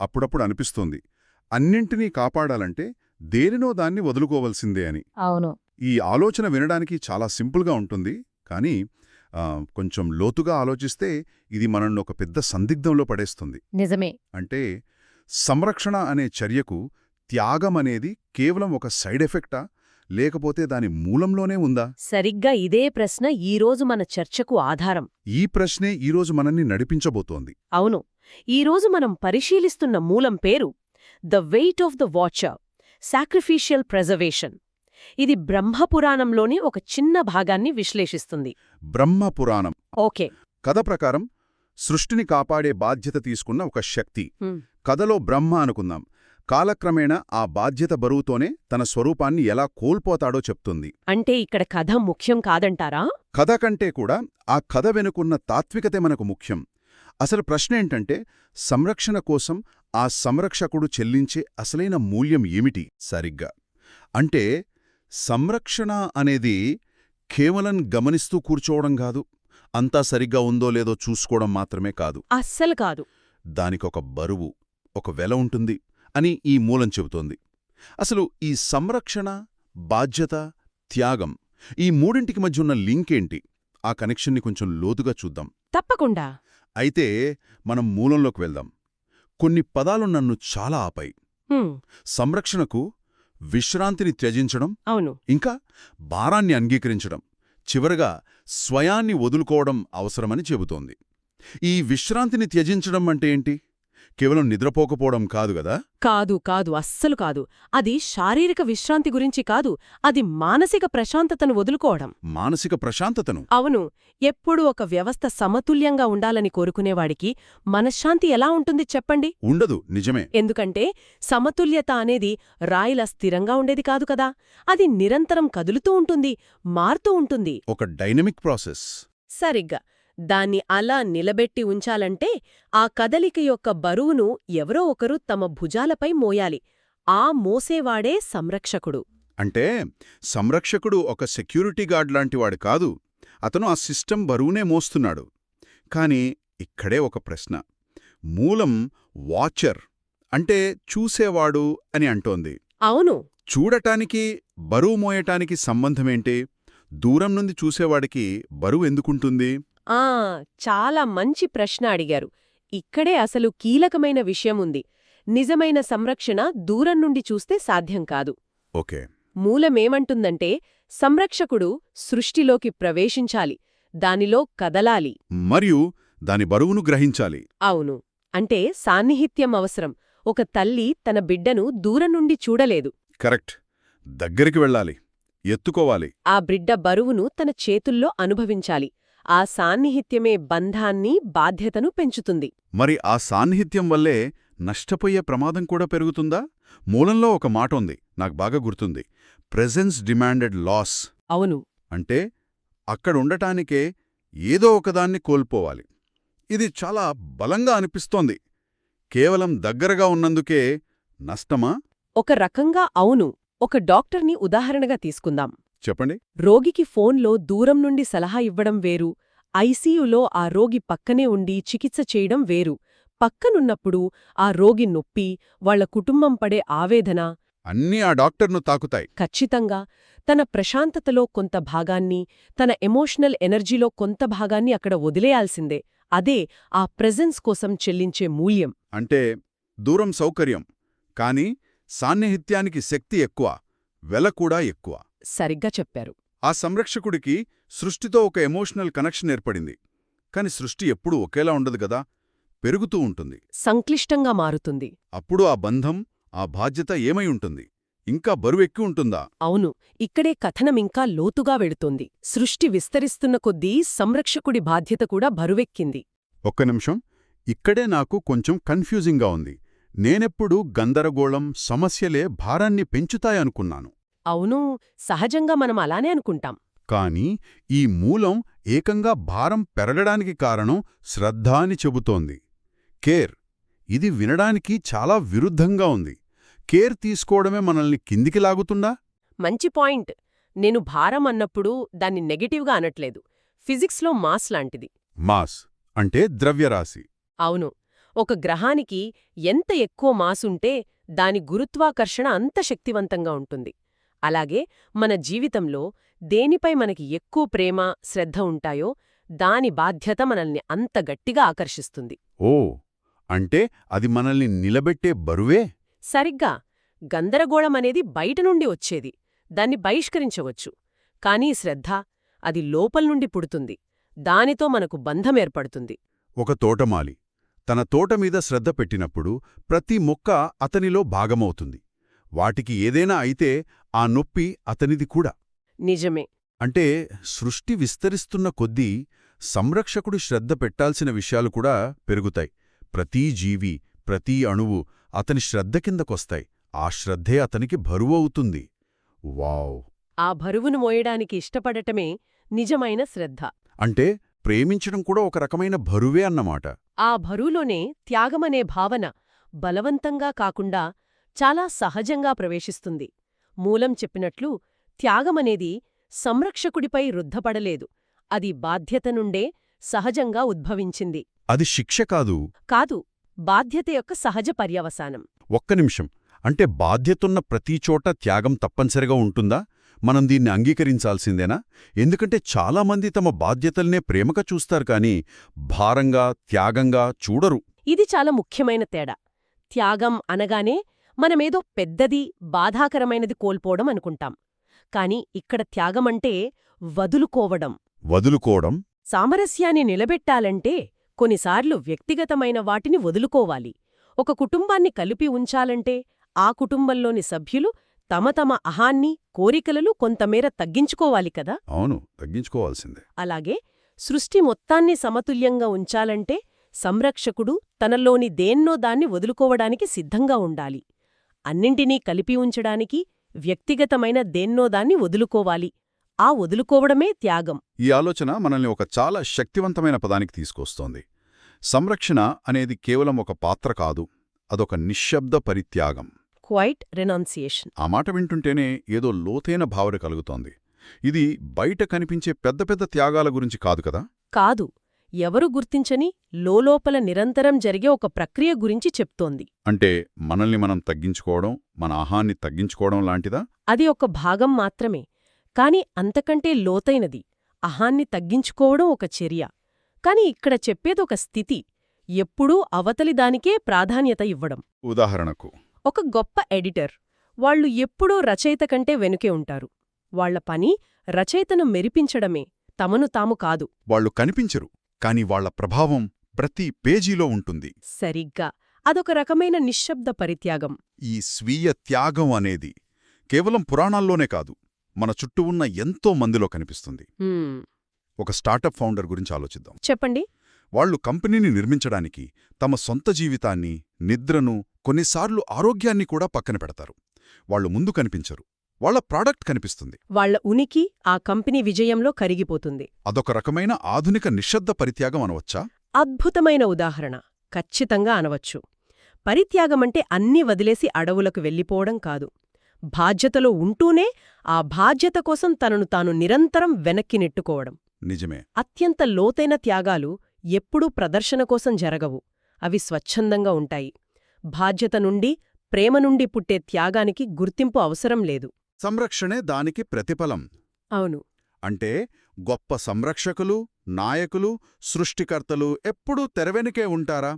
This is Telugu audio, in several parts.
అప్పుడప్పుడు అనిపిస్తోంది అన్నింటినీ కాపాడాలంటే దేనినో దాన్ని వదులుకోవలసిందే అని. అవును. ఈ ఆలోచన వినడానికి చాలా సింపుల్గా ఉంటుంది, కానీ కొంచెం లోతుగా ఆలోచిస్తే ఇది మనల్ని ఒక పెద్ద సందిగ్ధంలో పడేస్తుంది. నిజమే. అంటే సంరక్షణ అనే చర్యకు త్యాగం అనేది కేవలం ఒక సైడ్ ఎఫెక్టా, లేకపోతే దాని మూలంలోనే ఉందా? సరిగ్గా ఇదే ప్రశ్న ఈరోజు మన చర్చకు ఆధారం. ఈ ప్రశ్నే ఈరోజు మనల్ని నడిపించబోతోంది. అవును, ఈరోజు మనం పరిశీలిస్తున్న మూలం పేరు the weight of the watcher, sacrificial preservation. ఇది బ్రహ్మపురాణంలోని ఒక చిన్న భాగాన్ని విశ్లేషిస్తుంది. బ్రహ్మపురాణం ఓకే. కథ ప్రకారం సృష్టిని కాపాడే బాధ్యత తీసుకున్న ఒక శక్తి, కథలో బ్రహ్మ అనుకుందాం, కాలక్రమేణా ఆ బాధ్యత బరువుతోనే తన స్వరూపాన్ని ఎలా కోల్పోతాడో చెప్తుంది. అంటే ఇక్కడ కథ ముఖ్యం కాదంటారా? కథ కంటే కూడా ఆ కథ వెనుకున్న తాత్వికతే మనకు ముఖ్యం. అసలు ప్రశ్నేంటంటే, సంరక్షణ కోసం ఆ సంరక్షకుడు చెల్లించే అసలైన మూల్యం ఏమిటి సరిగ్గా? అంటే సంరక్షణ అనేది కేవలం గమనిస్తూ కూర్చోవడం కాదు, అంతా సరిగ్గా ఉందో లేదో చూసుకోవడం మాత్రమే కాదు. అస్సలు కాదు. దానికొక బరువు, ఒక వెల ఉంటుంది అని ఈ మూలం చెబుతోంది. అసలు ఈ సంరక్షణ, బాధ్యత, త్యాగం, ఈ మూడింటికి మధ్య ఉన్న లింకేంటి? ఆ కనెక్షన్ని కొంచెం లోతుగా చూద్దాం. తప్పకుండా. అయితే మనం మూలంలోకి వెళ్దాం. కొన్ని పదాలు నన్ను చాలా ఆపాయి. సంరక్షణకు విశ్రాంతిని త్యజించడం, అవును, ఇంకా భారాన్ని అంగీకరించడం, చివరగా స్వయాన్ని వదులుకోవడం అవసరమని చెబుతోంది. ఈ విశ్రాంతిని త్యజించడం అంటే ఏంటి? కేవలం నిద్రపోకపోవడం కాదు గదా? కాదు కాదు, అస్సలు కాదు. అది శారీరక విశ్రాంతి గురించి కాదు, అది మానసిక ప్రశాంతతను వదులుకోవడం. మానసిక ప్రశాంతతను? అవును. ఎప్పుడూ ఒక వ్యవస్థ సమతుల్యంగా ఉండాలని కోరుకునేవాడికి మనశ్శాంతి ఎలా ఉంటుంది చెప్పండి? ఉండదు. నిజమే. ఎందుకంటే సమతుల్యత అనేది రాయిలా స్థిరంగా ఉండేది కాదు కదా. అది నిరంతరం కదులుతూ ఉంటుంది, మారుతూ ఉంటుంది. ఒక డైనమిక్ ప్రాసెస్. సరిగ్గా. దాన్ని అలా నిలబెట్టి ఉంచాలంటే ఆ కదలిక యొక్క బరువును ఎవరో ఒకరు తమ భుజాలపై మోయాలి. ఆ మోసేవాడే సంరక్షకుడు. అంటే సంరక్షకుడు ఒక సెక్యూరిటీ గార్డ్ లాంటివాడు కాదు, అతను ఆ సిస్టమ్ బరువునే మోస్తున్నాడు. కాని ఇక్కడే ఒక ప్రశ్న. మూలం వాచర్ అంటే చూసేవాడు అని అంటోంది. అవును. చూడటానికి, బరువు మోయటానికి సంబంధమేంటి? దూరం నుండి చూసేవాడికి బరువు ఎందుకుంటుంది? చాలా మంచి ప్రశ్న అడిగారు. ఇక్కడే అసలు కీలకమైన విషయముంది. నిజమైన సంరక్షణ దూరం నుండి చూస్తే సాధ్యం కాదు. ఓకే. మూలమేమంటుందంటే సంరక్షకుడు సృష్టిలోకి ప్రవేశించాలి, దానిలో కదలాలి, మరియు దాని బరువును గ్రహించాలి. అవును. అంటే సాన్నిహిత్యం అవసరం. ఒక తల్లి తన బిడ్డను దూరం నుండి చూడలేదు. కరెక్ట్. దగ్గరికి వెళ్ళాలి, ఎత్తుకోవాలి. ఆ బిడ్డ బరువును తన చేతుల్లో అనుభవించాలి. ఆ సాన్నిహిత్యమే బంధాన్ని, బాధ్యతను పెంచుతుంది. మరి ఆ సాన్నిహిత్యం వల్లే నష్టపోయే ప్రమాదం కూడా పెరుగుతుందా? మూలంలో ఒక మాట ఉంది, నాకు బాగా గుర్తుంది. Presence demanded loss. అవును. అంటే అక్కడుండటానికే ఏదో ఒకదాన్ని కోల్పోవాలి. ఇది చాలా బలంగా అనిపిస్తోంది. కేవలం దగ్గరగా ఉన్నందుకే నష్టమా? ఒక రకంగా అవును. ఒక డాక్టర్ని ఉదాహరణగా తీసుకుందాం. చెప్పండి. రోగికి ఫోన్లో దూరం నుండి సలహా ఇవ్వడం వేరు, ఐసీయూలో ఆ రోగి పక్కనే ఉండి చికిత్స చేయడం వేరు. పక్కనున్నప్పుడు ఆ రోగి నొప్పి, వాళ్ల కుటుంబం పడే ఆవేదన అన్నీ ఆ డాక్టర్ను తాకుతాయి. ఖచ్చితంగా. తన ప్రశాంతతలో కొంత భాగాన్ని, తన ఎమోషనల్ ఎనర్జీలో కొంత భాగాన్ని అక్కడ వదిలేయాల్సిందే. అదే ఆ ప్రెజెన్స్ కోసం చెల్లించే మూల్యం. అంటే దూరం సౌకర్యం, కానీ సాన్నిహిత్యానికి శక్తి ఎక్కువ, వెల కూడా ఎక్కువ. సరిగ్గా చెప్పారు. ఆ సంరక్షకుడికి సృష్టితో ఒక ఎమోషనల్ కనెక్షన్ ఏర్పడింది. కాని సృష్టి ఎప్పుడూ ఒకేలా ఉండదు గదా, పెరుగుతూ ఉంటుంది, సంక్లిష్టంగా మారుతుంది. అప్పుడు ఆ బంధం, ఆ బాధ్యత ఏమై ఉంటుంది? ఇంకా బరువెక్కి ఉంటుందా? అవును. ఇక్కడే కథనమింకా లోతుగా వెళుతోంది. సృష్టి విస్తరిస్తున్న కొద్దీ సంరక్షకుడి బాధ్యత కూడా బరువెక్కింది. ఒక్క నిమిషం, ఇక్కడే నాకు కొంచెం కన్ఫ్యూజింగ్గా ఉంది. నేనెప్పుడూ గందరగోళం, సమస్యలే భారాన్ని పెంచుతాయనుకున్నాను. అవును, సహజంగా మనం అలానే అనుకుంటాం. కాని ఈ మూలం ఏకంగా భారం పెరగడానికి కారణం శ్రద్ధ అని చెబుతోంది. కేర్. ఇది వినడానికి చాలా విరుద్ధంగా ఉంది. కేర్ తీసుకోవడమే మనల్ని కిందికి లాగుతుందా? మంచి పాయింట్. నేను భారం అన్నప్పుడు దాన్ని నెగటివ్గా అనట్లేదు. ఫిజిక్స్లో మాస్ లాంటిది. మాస్ అంటే ద్రవ్యరాశి. అవును. ఒక గ్రహానికి ఎంత ఎక్కువ మాసుంటే దాని గురుత్వాకర్షణ అంత శక్తివంతంగా ఉంటుంది. అలాగే మన జీవితంలో దేనిపై మనకి ఎక్కువ ప్రేమ, శ్రద్ధ ఉంటాయో దాని బాధ్యత మనల్ని అంత గట్టిగా ఆకర్షిస్తుంది. ఓ, అంటే అది మనల్ని నిలబెట్టే బరువే? సరిగ్గా. గందరగోళమనేది బయట నుండి వచ్చేది, దాన్ని బహిష్కరించవచ్చు. కానీ శ్రద్ధ, అది లోపల్నుండి పుడుతుంది, దానితో మనకు బంధమేర్పడుతుంది. ఒక తోటమాలి తన తోటమీద శ్రద్ధ పెట్టినప్పుడు ప్రతి మొక్క అతనిలో భాగమవుతుంది. వాటికి ఏదైనా అయితే ఆ నొప్పి అతనిది కూడా. నిజమే. అంటే సృష్టి విస్తరిస్తున్న కొద్దీ సంరక్షకుడు శ్రద్ధ పెట్టాల్సిన విషయాలు కూడా పెరుగుతాయి. ప్రతీ జీవి, ప్రతీ అణువు అతని శ్రద్ధ కిందకొస్తాయి. ఆ శ్రద్ధే అతనికి బరువవుతుంది. వావ్! ఆ బరువును మోయడానికి ఇష్టపడటమే నిజమైన శ్రద్ధ. అంటే ప్రేమించడం కూడా ఒక రకమైన బరువే అన్నమాట. ఆ బరువులోనే త్యాగమనే భావన బలవంతంగా కాకుండా చాలా సహజంగా ప్రవేశిస్తుంది. మూలం చెప్పినట్లు త్యాగమనేది సంరక్షకుడిపై రుద్ధపడలేదు, అది బాధ్యత నుండే సహజంగా ఉద్భవించింది. అది శిక్ష కాదు. కాదు, బాధ్యత యొక్క సహజ పర్యవసానం. ఒక్క నిమిషం. అంటే బాధ్యతున్న ప్రతిచోట త్యాగం తప్పనిసరిగా ఉంటుందా? మనం దీన్ని అంగీకరించాల్సిందేనా? ఎందుకంటే చాలామంది తమ బాధ్యతల్నే ప్రేమగా చూస్తారు కానీ భారంగా, త్యాగంగా చూడరు. ఇది చాలా ముఖ్యమైన తేడా. త్యాగం అనగానే మనమేదో పెద్దది, బాధాకరమైనది కోల్పోవడం అనుకుంటాం. కాని ఇక్కడ త్యాగమంటే వదులుకోవడం. వదులుకోవడం? సామరస్యాన్ని నిలబెట్టాలంటే కొన్నిసార్లు వ్యక్తిగతమైన వాటిని వదులుకోవాలి. ఒక కుటుంబాన్ని కలిపి ఉంచాలంటే ఆ కుటుంబంలోని సభ్యులు తమ తమ అహాన్ని, కోరికలను కొంతమేర తగ్గించుకోవాలి కదా. అవును, తగ్గించుకోవాల్సిందే. అలాగే సృష్టి మొత్తాన్ని సమతుల్యంగా ఉంచాలంటే సంరక్షకుడు తనలోని దేన్నో దాన్ని వదులుకోవడానికి సిద్ధంగా ఉండాలి. అన్నింటినీ కలిపి ఉంచడానికి వ్యక్తిగతమైన దేన్నో దాన్ని వదులుకోవాలి. ఆ వదులుకోవడమే త్యాగం. ఈ ఆలోచన మనల్ని ఒక చాలా శక్తివంతమైన పదానికి తీసుకొస్తోంది. సంరక్షణ అనేది కేవలం ఒక పాత్ర కాదు, అదొక నిశ్శబ్ద పరిత్యాగం. Quiet renunciation. ఆ మాట వింటుంటేనే ఏదో లోతైన భావన కలుగుతోంది. ఇది బయట కనిపించే పెద్ద పెద్ద త్యాగాల గురించి కాదు కదా? కాదు, ఎవరు గుర్తించని లోలోపల నిరంతరం జరిగే ఒక ప్రక్రియ గురించి చెప్తోంది. అంటే మనల్ని మనం తగ్గించుకోవడం, మన అహాన్ని తగ్గించుకోవడం లాంటిదా? అది ఒక భాగం మాత్రమే, కాని అంతకంటే లోతైనది. అహాన్ని తగ్గించుకోవడం ఒక చర్య, కాని ఇక్కడ చెప్పేదొక స్థితి, ఎప్పుడూ అవతలిదానికే ప్రాధాన్యత ఇవ్వడం. ఉదాహరణకు, ఒక గొప్ప ఎడిటర్, వాళ్ళు ఎప్పుడూ రచయిత కంటే వెనుకే ఉంటారు. వాళ్ల పని రచయితను మెరిపించడమే, తమను తాము కాదు. వాళ్ళు కనిపించరు, కాని వాళ్ల ప్రభావం ప్రతి పేజీలో ఉంటుంది. సరిగ్గా. అదొక రకమైన నిశ్శబ్ద పరిత్యాగం. ఈ స్వీయ త్యాగం అనేది కేవలం పురాణాల్లోనే కాదు, మన చుట్టూ ఉన్న ఎంతో మందిలో కనిపిస్తుంది. ఒక స్టార్టప్ ఫౌండర్ గురించి ఆలోచిద్దాం. చెప్పండి. వాళ్లు కంపెనీని నిర్మించడానికి తమ సొంత జీవితాన్ని, నిద్రను, కొన్నిసార్లు ఆరోగ్యాన్ని కూడా పక్కన పెడతారు. వాళ్లు ముందు కనిపించరు, వాళ్ల ప్రాడక్ట్ కనిపిస్తుంది. వాళ్ల ఉనికి ఆ కంపెనీ విజయంలో కరిగిపోతుంది. అదొక రకమైన ఆధునిక నిశ్శబ్ద పరిత్యాగం అనవచ్చా? అద్భుతమైన ఉదాహరణ. ఖచ్చితంగా అనవచ్చు. పరిత్యాగమంటే అన్నీ వదిలేసి అడవులకు వెళ్ళిపోవడం కాదు. బాధ్యతలో ఉంటూనే ఆ బాధ్యత కోసం తనను తాను నిరంతరం వెనక్కి నెట్టుకోవడం. నిజమే. అత్యంత లోతైన త్యాగాలు ఎప్పుడూ ప్రదర్శన కోసం జరగవు. అవి స్వచ్ఛందంగా ఉంటాయి. బాధ్యత నుండి, ప్రేమ నుండి పుట్టే త్యాగానికి గుర్తింపు అవసరం లేదు. సంరక్షణే దానికి ప్రతిఫలం. అవును. అంటే గొప్ప సంరక్షకులు, నాయకులు, సృష్టికర్తలు ఎప్పుడూ తెరవెనుకే ఉంటారా?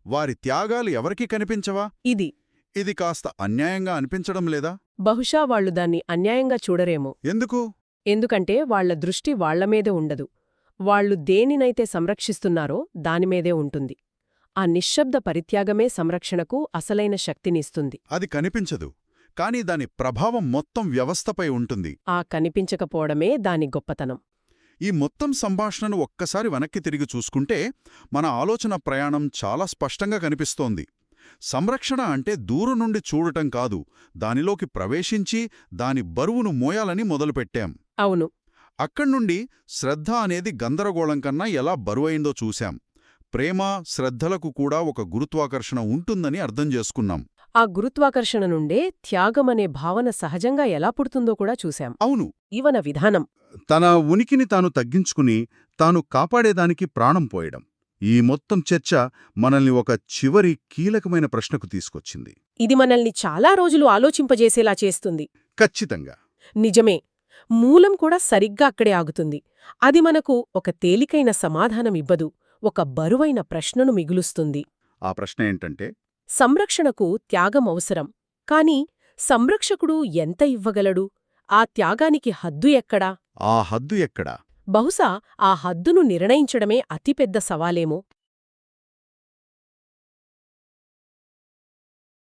వారి త్యాగాలు ఎవరికీ కనిపించవా? ఇది కాస్త అన్యాయంగా అనిపించడం లేదా? బహుశా వాళ్లు దాన్ని అన్యాయంగా చూడరేమో. ఎందుకు? ఎందుకంటే వాళ్ల దృష్టి వాళ్లమీదే ఉండదు. వాళ్లు దేనినైతే సంరక్షిస్తున్నారో దానిమీదే ఉంటుంది. ఆ నిశ్శబ్ద పరిత్యాగమే సంరక్షణకు అసలైన శక్తినిస్తుంది. అది కనిపించదు, కాని దాని ప్రభావం మొత్తం వ్యవస్థపై ఉంటుంది. ఆ కనిపించకపోవడమే దాని గొప్పతనం. ఈ మొత్తం సంభాషణను ఒక్కసారి వెనక్కి తిరిగి చూసుకుంటే మన ఆలోచన ప్రయాణం చాలా స్పష్టంగా కనిపిస్తోంది. సంరక్షణ అంటే దూరం నుండి చూడటం కాదు, దానిలోకి ప్రవేశించి దాని బరువును మోయాలని మొదలుపెట్టాం. అవును. అక్కడ్నుండి శ్రద్ధ అనేది గందరగోళం కన్నా ఎలా బరువైందో చూశాం. ప్రేమ, శ్రద్ధలకు కూడా ఒక గురుత్వాకర్షణ ఉంటుందని అర్థం చేసుకున్నాం. ఆ గురుత్వాకర్షణ నుండే త్యాగమనే భావన సహజంగా ఎలా పుడుతుందో కూడా చూశాం. అవును. ఈవన విధానం తన ఉనికిని తాను తగ్గించుకుని తాను కాపాడేదానికి ప్రాణం పోయడం. ఈ మొత్తం చర్చ మనల్ని ఒక చివరి కీలకమైన ప్రశ్నకు తీసుకొచ్చింది. ఇది మనల్ని చాలా రోజులు ఆలోచింపజేసేలా చేస్తుంది. ఖచ్చితంగా. నిజమే, మూలం కూడా సరిగ్గా అక్కడే ఆగుతుంది. అది మనకు ఒక తేలికైన సమాధానమివ్వదు, ఒక బరువైన ప్రశ్నను మిగులుస్తుంది. ఆ ప్రశ్న ఏంటంటే, సంరక్షణకు త్యాగం అవసరం, కాని సంరక్షకుడు ఎంత ఇవ్వగలడు? ఆ త్యాగానికి హద్దు ఎక్కడా? ఆ హద్దు ఎక్కడా? బహుశా ఆ హద్దును నిర్ణయించడమే అతిపెద్ద సవాలేమో.